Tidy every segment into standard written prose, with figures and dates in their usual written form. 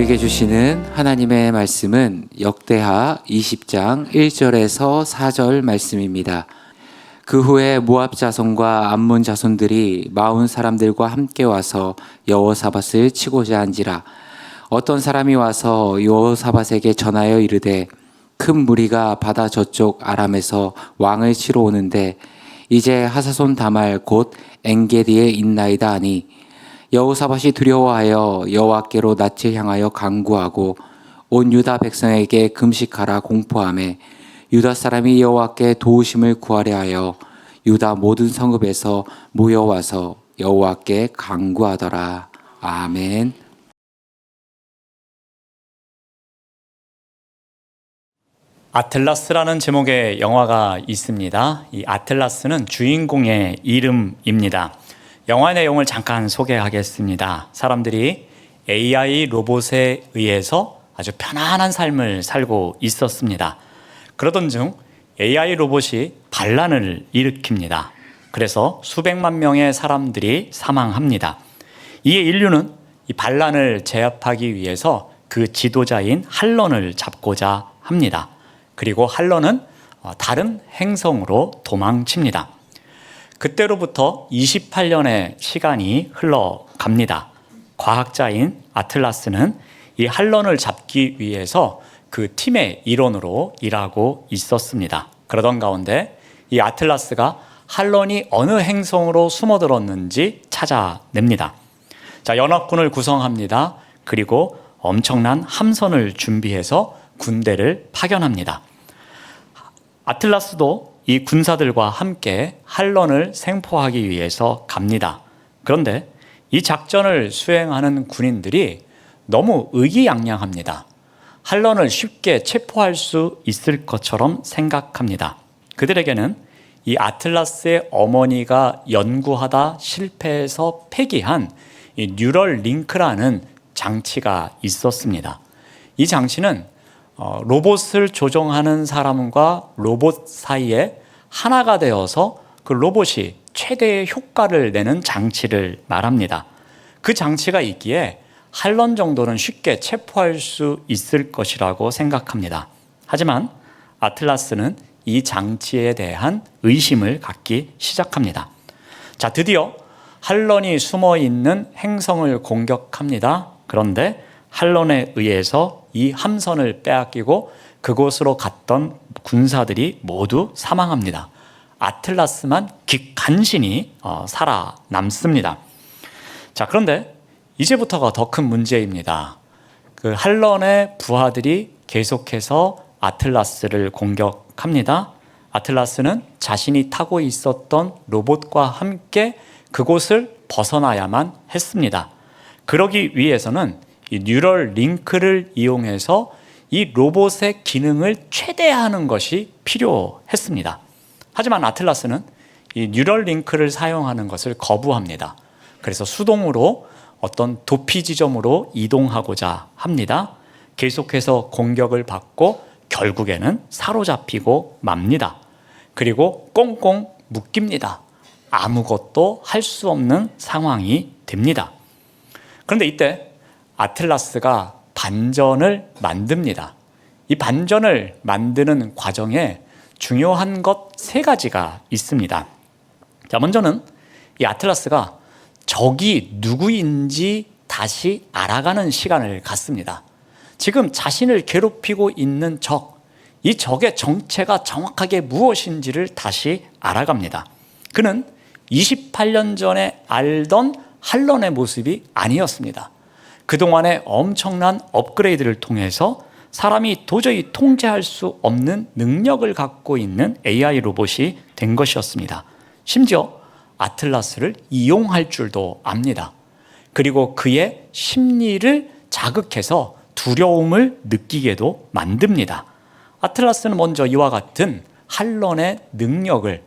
우리에게 주시는 하나님의 말씀은 역대하 20장 1절에서 4절 말씀입니다. 그 후에 모압 자손과 암몬 자손들이 마온 사람들과 함께 와서 여호사밧을 치고자 한지라. 어떤 사람이 와서 여호사밧에게 전하여 이르되 큰 무리가 바다 저쪽 아람에서 왕을 치러 오는데 이제 하사손 다말 곧 엔게디에 있나이다 하니 여호사밧이 두려워하여 여호와께로 낯을 향하여 간구하고 온 유다 백성에게 금식하라 공포하매 유다 사람이 여호와께 도우심을 구하려 하여 유다 모든 성읍에서 모여와서 여호와께 간구하더라. 아멘. 아틀라스라는 제목의 영화가 있습니다. 이 아틀라스는 주인공의 이름입니다. 영화 내용을 잠깐 소개하겠습니다. 사람들이 AI 로봇에 의해서 아주 편안한 삶을 살고 있었습니다. 그러던 중 AI 로봇이 반란을 일으킵니다. 그래서 수백만 명의 사람들이 사망합니다. 이에 인류는 이 반란을 제압하기 위해서 그 지도자인 할런을 잡고자 합니다. 그리고 할런은 다른 행성으로 도망칩니다. 그때로부터 28년의 시간이 흘러갑니다. 과학자인 아틀라스는 이 할런을 잡기 위해서 그 팀의 일원으로 일하고 있었습니다. 그러던 가운데 이 아틀라스가 할런이 어느 행성으로 숨어들었는지 찾아냅니다. 자, 연합군을 구성합니다. 그리고 엄청난 함선을 준비해서 군대를 파견합니다. 아틀라스도 이 군사들과 함께 할런을 생포하기 위해서 갑니다. 그런데 이 작전을 수행하는 군인들이 너무 의기양양합니다. 할런을 쉽게 체포할 수 있을 것처럼 생각합니다. 그들에게는 이 아틀라스의 어머니가 연구하다 실패해서 폐기한 이 뉴럴 링크라는 장치가 있었습니다. 이 장치는 로봇을 조종하는 사람과 로봇 사이에 하나가 되어서 그 로봇이 최대의 효과를 내는 장치를 말합니다. 그 장치가 있기에 할런 정도는 쉽게 체포할 수 있을 것이라고 생각합니다. 하지만 아틀라스는 이 장치에 대한 의심을 갖기 시작합니다. 자, 드디어 할런이 숨어 있는 행성을 공격합니다. 그런데 할런에 의해서 이 함선을 빼앗기고 그곳으로 갔던 군사들이 모두 사망합니다. 아틀라스만 간신히 살아남습니다. 자, 그런데 이제부터가 더 큰 문제입니다. 그 할런의 부하들이 계속해서 아틀라스를 공격합니다. 아틀라스는 자신이 타고 있었던 로봇과 함께 그곳을 벗어나야만 했습니다. 그러기 위해서는 이 뉴럴 링크를 이용해서 이 로봇의 기능을 최대화하는 것이 필요했습니다. 하지만 아틀라스는 이 뉴럴 링크를 사용하는 것을 거부합니다. 그래서 수동으로 어떤 도피 지점으로 이동하고자 합니다. 계속해서 공격을 받고 결국에는 사로잡히고 맙니다. 그리고 꽁꽁 묶입니다. 아무것도 할 수 없는 상황이 됩니다. 그런데 이때 아틀라스가 반전을 만듭니다. 이 반전을 만드는 과정에 중요한 것 3가지가 있습니다. 자, 먼저는 이 아틀라스가 적이 누구인지 다시 알아가는 시간을 갖습니다. 지금 자신을 괴롭히고 있는 적, 이 적의 정체가 정확하게 무엇인지를 다시 알아갑니다. 그는 28년 전에 알던 할런의 모습이 아니었습니다. 그동안의 엄청난 업그레이드를 통해서 사람이 도저히 통제할 수 없는 능력을 갖고 있는 AI 로봇이 된 것이었습니다. 심지어 아틀라스를 이용할 줄도 압니다. 그리고 그의 심리를 자극해서 두려움을 느끼게도 만듭니다. 아틀라스는 먼저 이와 같은 할런의 능력을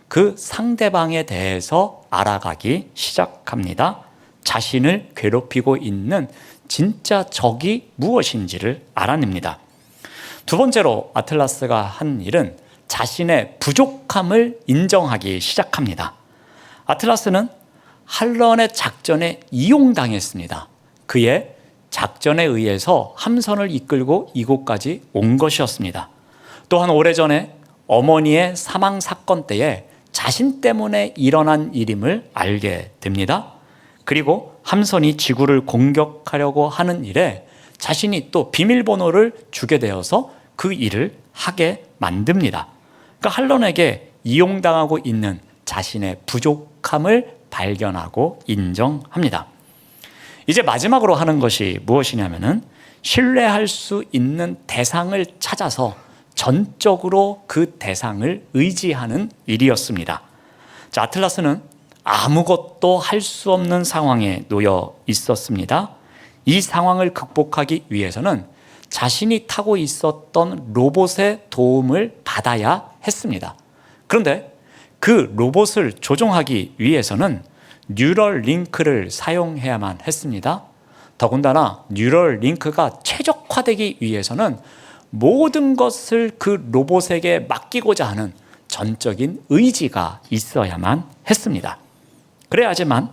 그 상대방에 대해서 알아가기 시작합니다. 자신을 괴롭히고 있는 진짜 적이 무엇인지를 알아냅니다. 두 번째로 아틀라스가 한 일은 자신의 부족함을 인정하기 시작합니다. 아틀라스는 할런의 작전에 이용당했습니다. 그의 작전에 의해서 함선을 이끌고 이곳까지 온 것이었습니다. 또한 오래전에 어머니의 사망 사건 때에 자신 때문에 일어난 일임을 알게 됩니다. 그리고 함선이 지구를 공격하려고 하는 일에 자신이 또 비밀번호를 주게 되어서 그 일을 하게 만듭니다. 그러니까 한런에게 이용당하고 있는 자신의 부족함을 발견하고 인정합니다. 이제 마지막으로 하는 것이 무엇이냐면은 신뢰할 수 있는 대상을 찾아서 전적으로 그 대상을 의지하는 일이었습니다. 자, 아틀라스는 아무것도 할 수 없는 상황에 놓여 있었습니다. 이 상황을 극복하기 위해서는 자신이 타고 있었던 로봇의 도움을 받아야 했습니다. 그런데 그 로봇을 조종하기 위해서는 뉴럴 링크를 사용해야만 했습니다. 더군다나 뉴럴 링크가 최적화되기 위해서는 모든 것을 그 로봇에게 맡기고자 하는 전적인 의지가 있어야만 했습니다. 그래야지만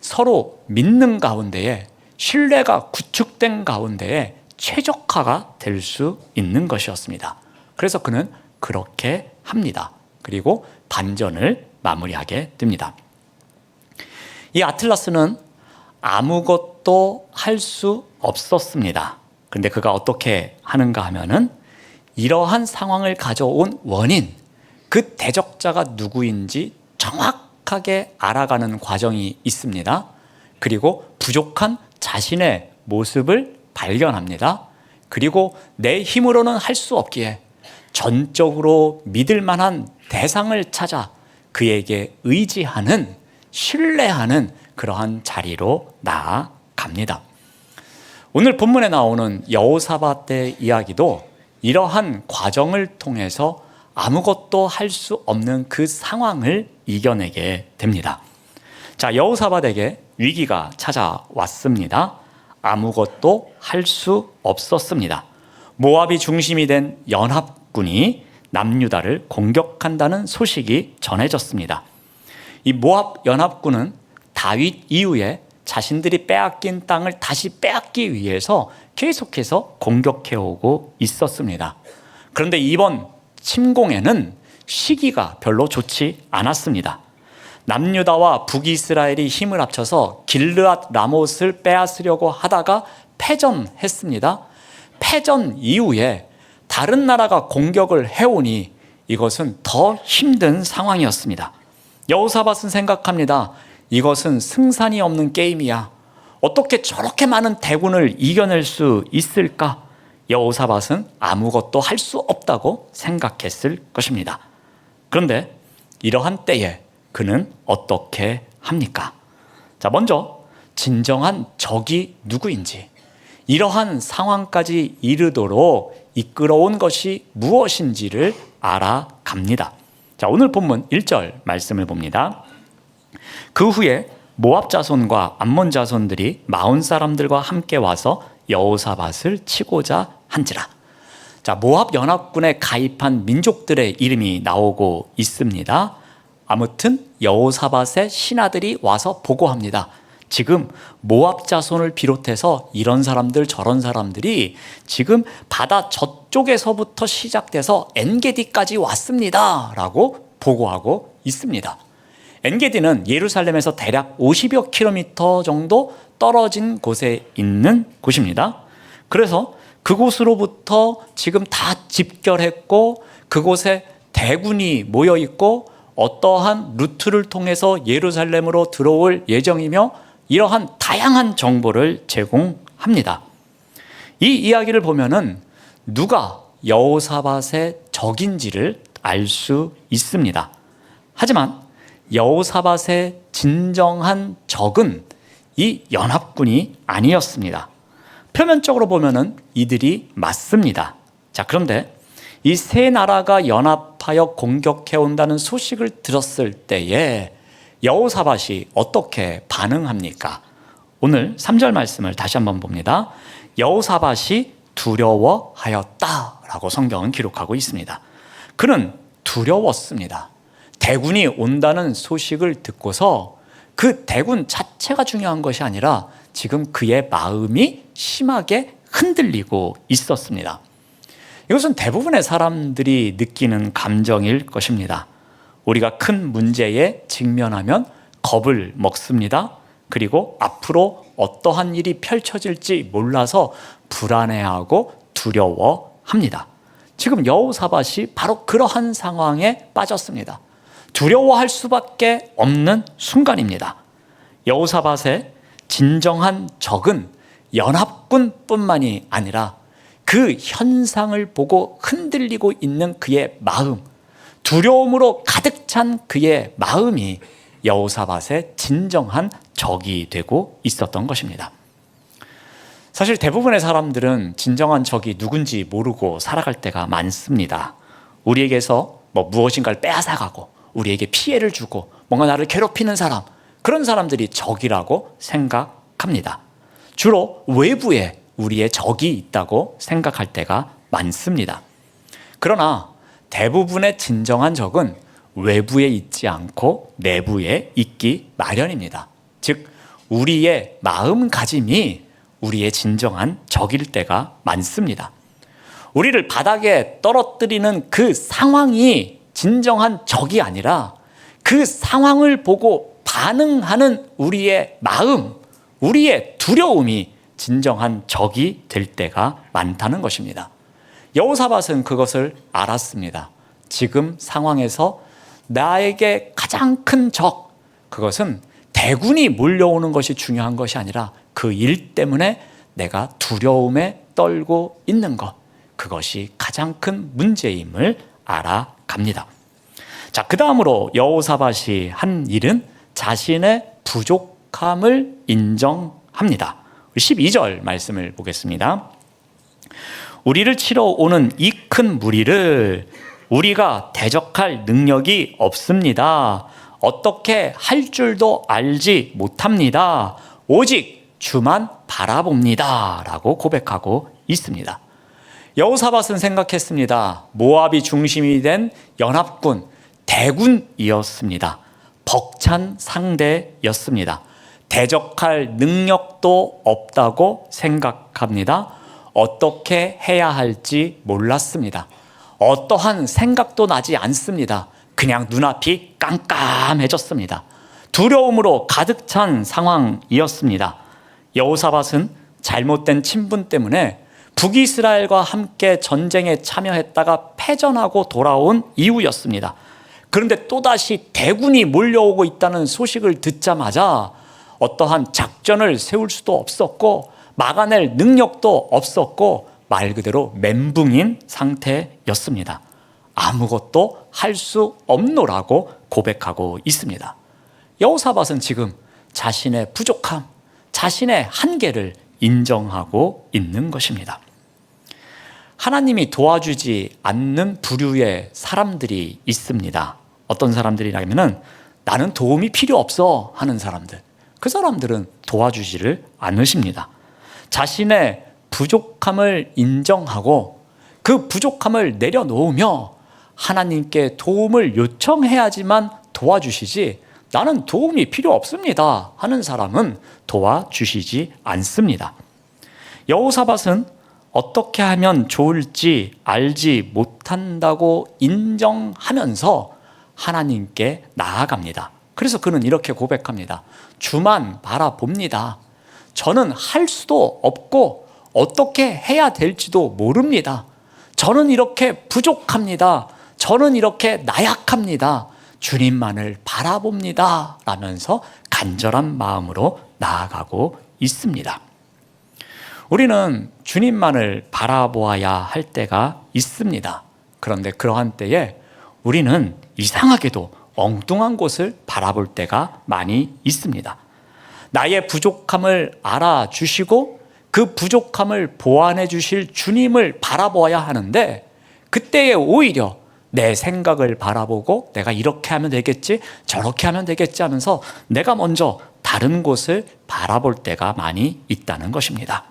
서로 믿는 가운데에 신뢰가 구축된 가운데에 최적화가 될 수 있는 것이었습니다. 그래서 그는 그렇게 합니다. 그리고 반전을 마무리하게 됩니다. 이 아틀라스는 아무것도 할 수 없었습니다. 그런데 그가 어떻게 하는가 하면은 이러한 상황을 가져온 원인, 그 대적자가 누구인지 정확하게 알아가는 과정이 있습니다. 그리고 부족한 자신의 모습을 발견합니다. 그리고 내 힘으로는 할 수 없기에 전적으로 믿을 만한 대상을 찾아 그에게 의지하는, 신뢰하는 그러한 자리로 나아갑니다. 오늘 본문에 나오는 여호사밧의 이야기도 이러한 과정을 통해서 아무것도 할 수 없는 그 상황을 이겨내게 됩니다. 자, 여호사밧에게 위기가 찾아왔습니다. 아무것도 할 수 없었습니다. 모압이 중심이 된 연합군이 남유다를 공격한다는 소식이 전해졌습니다. 이 모압 연합군은 다윗 이후에 자신들이 빼앗긴 땅을 다시 빼앗기 위해서 계속해서 공격해오고 있었습니다. 그런데 이번 침공에는 시기가 별로 좋지 않았습니다. 남유다와 북이스라엘이 힘을 합쳐서 길르앗 라못을 빼앗으려고 하다가 패전했습니다. 패전 이후에 다른 나라가 공격을 해오니 이것은 더 힘든 상황이었습니다. 여호사밧은 생각합니다. 이것은 승산이 없는 게임이야. 어떻게 저렇게 많은 대군을 이겨낼 수 있을까? 여호사밧은 아무것도 할 수 없다고 생각했을 것입니다. 그런데 이러한 때에 그는 어떻게 합니까? 자, 먼저 진정한 적이 누구인지, 이러한 상황까지 이르도록 이끌어온 것이 무엇인지를 알아갑니다. 자, 오늘 본문 1절 말씀을 봅니다. 그 후에 모압 자손과 암몬 자손들이 마온 사람들과 함께 와서 여호사밧을 치고자 한지라. 자, 모압 연합군에 가입한 민족들의 이름이 나오고 있습니다. 아무튼 여호사밧의 신하들이 와서 보고합니다. 지금 모압 자손을 비롯해서 이런 사람들 저런 사람들이 지금 바다 저쪽에서부터 시작돼서 엔게디까지 왔습니다 라고 보고하고 있습니다. 엔게디는 예루살렘에서 대략 50여 킬로미터 정도 떨어진 곳에 있는 곳입니다. 그래서 그곳으로부터 지금 다 집결했고 그곳에 대군이 모여 있고 어떠한 루트를 통해서 예루살렘으로 들어올 예정이며 이러한 다양한 정보를 제공합니다. 이 이야기를 보면은 누가 여호사밧의 적인지를 알 수 있습니다. 하지만 여호사밧의 진정한 적은 이 연합군이 아니었습니다. 표면적으로 보면은 이들이 맞습니다. 자, 그런데 이 세 나라가 연합하여 공격해 온다는 소식을 들었을 때에 여호사밧이 어떻게 반응합니까? 오늘 3절 말씀을 다시 한번 봅니다. 여호사밧이 두려워하였다라고 성경은 기록하고 있습니다. 그는 두려웠습니다. 대군이 온다는 소식을 듣고서 그 대군 자체가 중요한 것이 아니라 지금 그의 마음이 심하게 흔들리고 있었습니다. 이것은 대부분의 사람들이 느끼는 감정일 것입니다. 우리가 큰 문제에 직면하면 겁을 먹습니다. 그리고 앞으로 어떠한 일이 펼쳐질지 몰라서 불안해하고 두려워합니다. 지금 여호사밧이 바로 그러한 상황에 빠졌습니다. 두려워할 수밖에 없는 순간입니다. 여호사밧의 진정한 적은 연합군뿐만이 아니라 그 현상을 보고 흔들리고 있는 그의 마음, 두려움으로 가득 찬 그의 마음이 여호사밧의 진정한 적이 되고 있었던 것입니다. 사실 대부분의 사람들은 진정한 적이 누군지 모르고 살아갈 때가 많습니다. 우리에게서 무엇인가를 빼앗아가고 우리에게 피해를 주고 뭔가 나를 괴롭히는 사람, 그런 사람들이 적이라고 생각합니다. 주로 외부에 우리의 적이 있다고 생각할 때가 많습니다. 그러나 대부분의 진정한 적은 외부에 있지 않고 내부에 있기 마련입니다. 즉, 우리의 마음가짐이 우리의 진정한 적일 때가 많습니다. 우리를 바닥에 떨어뜨리는 그 상황이 진정한 적이 아니라 그 상황을 보고 반응하는 우리의 마음, 우리의 두려움이 진정한 적이 될 때가 많다는 것입니다. 여호사밧은 그것을 알았습니다. 지금 상황에서 나에게 가장 큰 적, 그것은 대군이 몰려오는 것이 중요한 것이 아니라 그 일 때문에 내가 두려움에 떨고 있는 것, 그것이 가장 큰 문제임을 알아갑니다. 자, 그 다음으로 여호사밧이 한 일은 자신의 부족함을 인정합니다. 12절 말씀을 보겠습니다. 우리를 치러 오는 이 큰 무리를 우리가 대적할 능력이 없습니다. 어떻게 할 줄도 알지 못합니다. 오직 주만 바라봅니다. 라고 고백하고 있습니다. 여호사밧은 생각했습니다. 모압이 중심이 된 연합군, 대군이었습니다. 벅찬 상대였습니다. 대적할 능력도 없다고 생각합니다. 어떻게 해야 할지 몰랐습니다. 어떠한 생각도 나지 않습니다. 그냥 눈앞이 깜깜해졌습니다. 두려움으로 가득 찬 상황이었습니다. 여호사밧은 잘못된 친분 때문에 북이스라엘과 함께 전쟁에 참여했다가 패전하고 돌아온 이후였습니다. 그런데 또다시 대군이 몰려오고 있다는 소식을 듣자마자 어떠한 작전을 세울 수도 없었고 막아낼 능력도 없었고 말 그대로 멘붕인 상태였습니다. 아무것도 할 수 없노라고 고백하고 있습니다. 여호사밧은 지금 자신의 부족함, 자신의 한계를 인정하고 있는 것입니다. 하나님이 도와주지 않는 부류의 사람들이 있습니다. 어떤 사람들이라면 나는 도움이 필요 없어 하는 사람들, 그 사람들은 도와주지를 않으십니다. 자신의 부족함을 인정하고 그 부족함을 내려놓으며 하나님께 도움을 요청해야지만 도와주시지 나는 도움이 필요 없습니다 하는 사람은 도와주시지 않습니다. 여호사밧은 어떻게 하면 좋을지 알지 못한다고 인정하면서 하나님께 나아갑니다. 그래서 그는 이렇게 고백합니다. 주만 바라봅니다. 저는 할 수도 없고 어떻게 해야 될지도 모릅니다. 저는 이렇게 부족합니다. 저는 이렇게 나약합니다. 주님만을 바라봅니다 라면서 간절한 마음으로 나아가고 있습니다. 우리는 주님만을 바라보아야 할 때가 있습니다. 그런데 그러한 때에 우리는 이상하게도 엉뚱한 곳을 바라볼 때가 많이 있습니다. 나의 부족함을 알아주시고 그 부족함을 보완해 주실 주님을 바라보아야 하는데 그때에 오히려 내 생각을 바라보고 내가 이렇게 하면 되겠지 저렇게 하면 되겠지 하면서 내가 먼저 다른 곳을 바라볼 때가 많이 있다는 것입니다.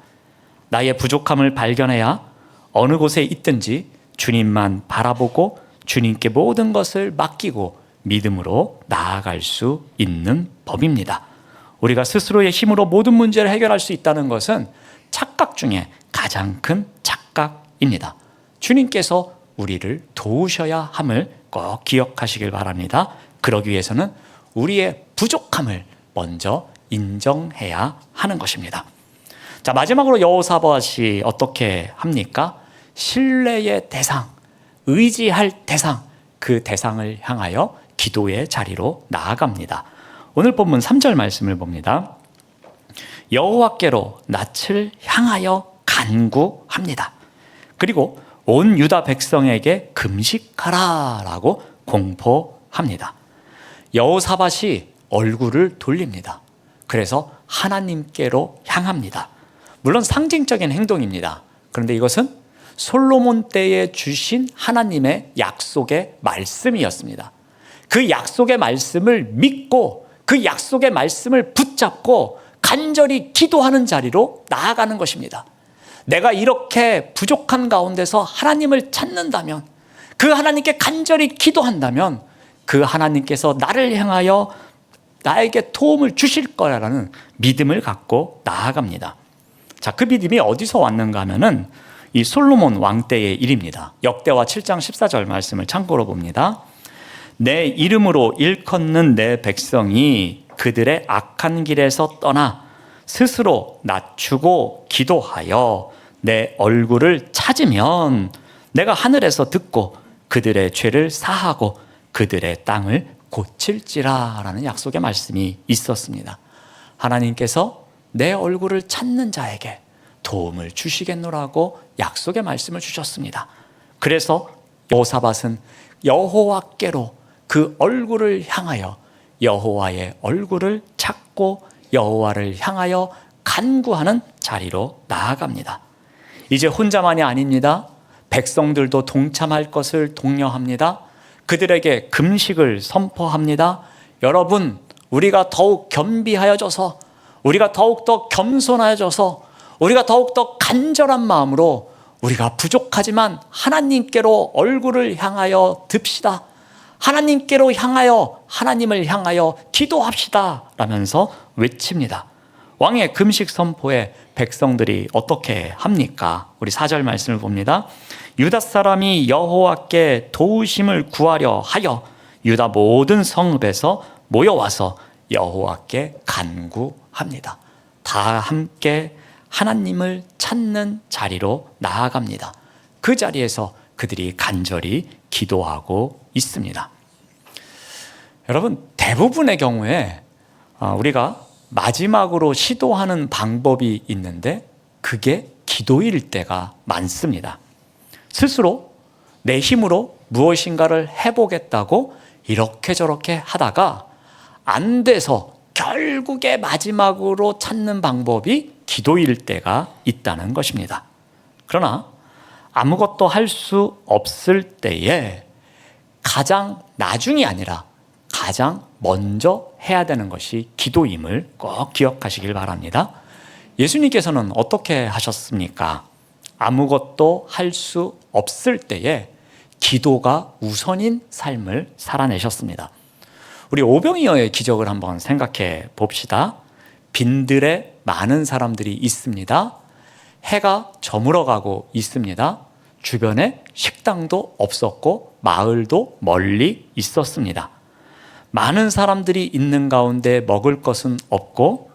나의 부족함을 발견해야 어느 곳에 있든지 주님만 바라보고 주님께 모든 것을 맡기고 믿음으로 나아갈 수 있는 법입니다. 우리가 스스로의 힘으로 모든 문제를 해결할 수 있다는 것은 착각 중에 가장 큰 착각입니다. 주님께서 우리를 도우셔야 함을 꼭 기억하시길 바랍니다. 그러기 위해서는 우리의 부족함을 먼저 인정해야 하는 것입니다. 자, 마지막으로 여호사밧이 어떻게 합니까? 신뢰의 대상, 의지할 대상, 그 대상을 향하여 기도의 자리로 나아갑니다. 오늘 본문 3절 말씀을 봅니다. 여호와께로 낯을 향하여 간구합니다. 그리고 온 유다 백성에게 금식하라 라고 공포합니다. 여호사밧이 얼굴을 돌립니다. 그래서 하나님께로 향합니다. 물론 상징적인 행동입니다. 그런데 이것은 솔로몬 때에 주신 하나님의 약속의 말씀이었습니다. 그 약속의 말씀을 믿고 그 약속의 말씀을 붙잡고 간절히 기도하는 자리로 나아가는 것입니다. 내가 이렇게 부족한 가운데서 하나님을 찾는다면, 그 하나님께 간절히 기도한다면 그 하나님께서 나를 향하여 나에게 도움을 주실 거라는 믿음을 갖고 나아갑니다. 자, 그 믿음이 어디서 왔는가 하면은 이 솔로몬 왕 때의 일입니다. 역대하 7장 14절 말씀을 참고로 봅니다. 내 이름으로 일컫는 내 백성이 그들의 악한 길에서 떠나 스스로 낮추고 기도하여 내 얼굴을 찾으면 내가 하늘에서 듣고 그들의 죄를 사하고 그들의 땅을 고칠지라 라는 약속의 말씀이 있었습니다. 하나님께서 내 얼굴을 찾는 자에게 도움을 주시겠노라고 약속의 말씀을 주셨습니다. 그래서 여호사밧은 여호와께로 그 얼굴을 향하여 여호와의 얼굴을 찾고 여호와를 향하여 간구하는 자리로 나아갑니다. 이제 혼자만이 아닙니다. 백성들도 동참할 것을 독려합니다. 그들에게 금식을 선포합니다. 여러분, 우리가 더욱 겸비하여져서, 우리가 더욱더 겸손하여져서, 우리가 더욱더 간절한 마음으로 우리가 부족하지만 하나님께로 얼굴을 향하여 듭시다. 하나님께로 향하여, 하나님을 향하여 기도합시다 라면서 외칩니다. 왕의 금식 선포에 백성들이 어떻게 합니까? 우리 4절 말씀을 봅니다. 유다 사람이 여호와께 도우심을 구하려 하여 유다 모든 성읍에서 모여와서 여호와께 간구합니다. 다 함께 하나님을 찾는 자리로 나아갑니다. 그 자리에서 그들이 간절히 기도하고 있습니다. 여러분, 대부분의 경우에 우리가 마지막으로 시도하는 방법이 있는데 그게 기도일 때가 많습니다. 스스로 내 힘으로 무엇인가를 해보겠다고 이렇게 저렇게 하다가 안 돼서 결국에 마지막으로 찾는 방법이 기도일 때가 있다는 것입니다. 그러나 아무것도 할 수 없을 때에 가장 나중이 아니라 가장 먼저 해야 되는 것이 기도임을 꼭 기억하시길 바랍니다. 예수님께서는 어떻게 하셨습니까? 아무것도 할 수 없을 때에 기도가 우선인 삶을 살아내셨습니다. 우리 오병이어의 기적을 한번 생각해 봅시다. 빈들에 많은 사람들이 있습니다. 해가 저물어 가고 있습니다. 주변에 식당도 없었고 마을도 멀리 있었습니다. 많은 사람들이 있는 가운데 먹을 것은 없고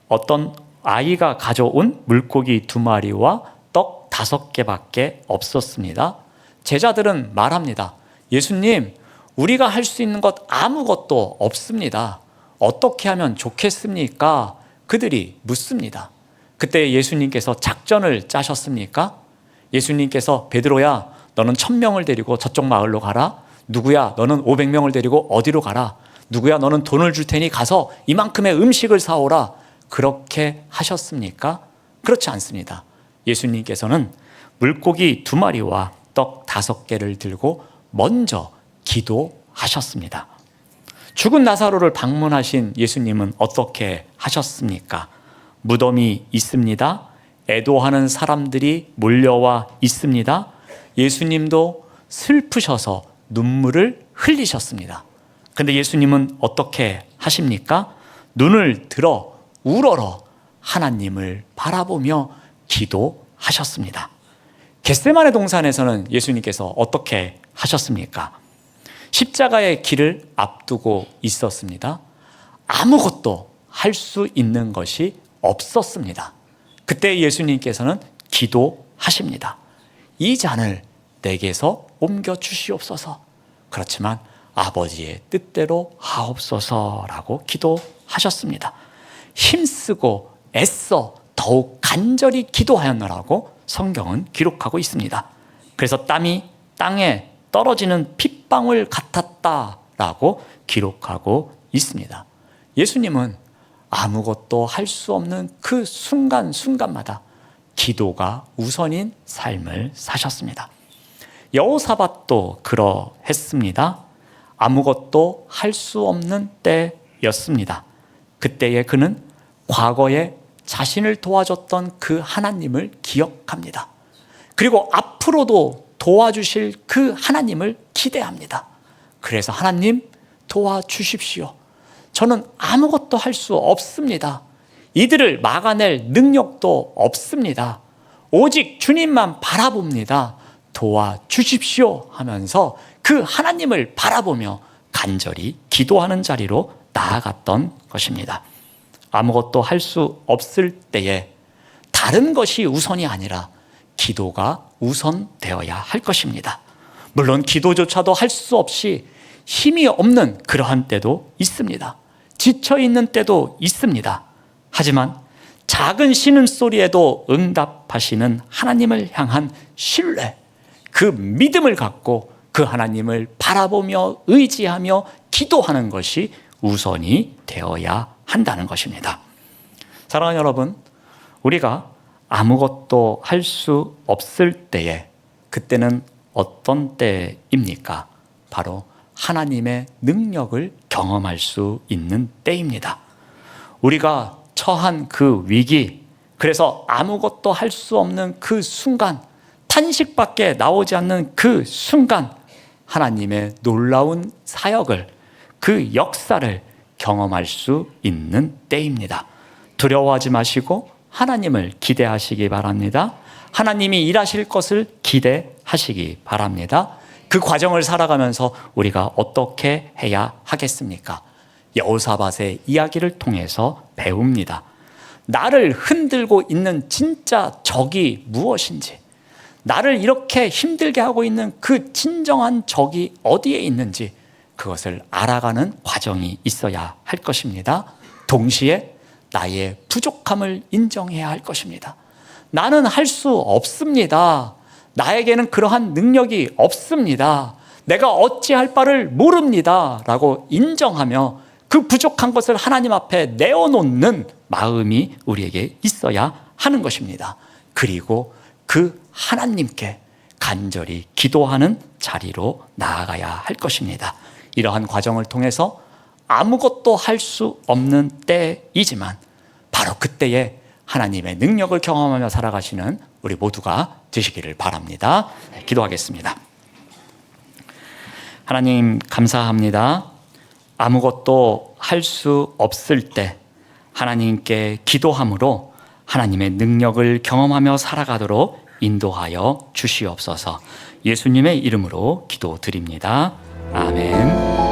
어떤 아이가 가져온 물고기 2마리와 떡 5개밖에 없었습니다. 제자들은 말합니다. 예수님, 우리가 할 수 있는 것 아무것도 없습니다. 어떻게 하면 좋겠습니까? 그들이 묻습니다. 그때 예수님께서 작전을 짜셨습니까? 예수님께서 베드로야, 너는 1000명을 데리고 저쪽 마을로 가라. 누구야, 너는 500명을 데리고 어디로 가라. 누구야, 너는 돈을 줄 테니 가서 이만큼의 음식을 사오라. 그렇게 하셨습니까? 그렇지 않습니다. 예수님께서는 물고기 2마리와 떡 5개를 들고 먼저 기도하셨습니다. 죽은 나사로를 방문하신 예수님은 어떻게 하셨습니까? 무덤이 있습니다. 애도하는 사람들이 몰려와 있습니다. 예수님도 슬프셔서 눈물을 흘리셨습니다. 근데 예수님은 어떻게 하십니까? 눈을 들어 우러러 하나님을 바라보며 기도하셨습니다. 겟세마네 동산에서는 예수님께서 어떻게 하셨습니까? 십자가의 길을 앞두고 있었습니다. 아무것도 할 수 있는 것이 없었습니다. 그때 예수님께서는 기도하십니다. 이 잔을 내게서 옮겨 주시옵소서. 그렇지만 아버지의 뜻대로 하옵소서라고 기도하셨습니다. 힘쓰고 애써 더욱 간절히 기도하였노라고 성경은 기록하고 있습니다. 그래서 땀이 땅에 떨어지는 핏방울 같았다라고 기록하고 있습니다. 예수님은 아무것도 할 수 없는 그 순간순간마다 기도가 우선인 삶을 사셨습니다. 여호사밧도 그러했습니다. 아무것도 할 수 없는 때였습니다. 그때에 그는 과거에 자신을 도와줬던 그 하나님을 기억합니다. 그리고 앞으로도 도와주실 그 하나님을 기대합니다. 그래서 하나님 도와주십시오. 저는 아무것도 할 수 없습니다. 이들을 막아낼 능력도 없습니다. 오직 주님만 바라봅니다. 도와주십시오 하면서 그 하나님을 바라보며 간절히 기도하는 자리로 나아갔던 것입니다. 아무것도 할 수 없을 때에 다른 것이 우선이 아니라 기도가 우선되어야 할 것입니다. 물론 기도조차도 할 수 없이 힘이 없는 그러한 때도 있습니다. 지쳐있는 때도 있습니다. 하지만 작은 신음소리에도 응답하시는 하나님을 향한 신뢰, 그 믿음을 갖고 그 하나님을 바라보며 의지하며 기도하는 것이 우선이 되어야 한다는 것입니다. 사랑하는 여러분, 우리가 아무것도 할 수 없을 때에 그때는 어떤 때입니까? 바로 하나님의 능력을 경험할 수 있는 때입니다. 우리가 처한 그 위기, 그래서 아무것도 할 수 없는 그 순간, 탄식밖에 나오지 않는 그 순간 하나님의 놀라운 사역을, 그 역사를 경험할 수 있는 때입니다. 두려워하지 마시고 하나님을 기대하시기 바랍니다. 하나님이 일하실 것을 기대하시기 바랍니다. 그 과정을 살아가면서 우리가 어떻게 해야 하겠습니까? 여호사밧의 이야기를 통해서 배웁니다. 나를 흔들고 있는 진짜 적이 무엇인지, 나를 이렇게 힘들게 하고 있는 그 진정한 적이 어디에 있는지 그것을 알아가는 과정이 있어야 할 것입니다. 동시에 나의 부족함을 인정해야 할 것입니다. 나는 할 수 없습니다. 나에게는 그러한 능력이 없습니다. 내가 어찌할 바를 모릅니다. 라고 인정하며 그 부족한 것을 하나님 앞에 내어놓는 마음이 우리에게 있어야 하는 것입니다. 그리고 그 하나님께 간절히 기도하는 자리로 나아가야 할 것입니다. 이러한 과정을 통해서 아무것도 할 수 없는 때이지만 바로 그때에 하나님의 능력을 경험하며 살아가시는 우리 모두가 되시기를 바랍니다. 기도하겠습니다. 하나님 감사합니다. 아무것도 할 수 없을 때 하나님께 기도함으로 하나님의 능력을 경험하며 살아가도록 인도하여 주시옵소서. 예수님의 이름으로 기도드립니다. 아멘.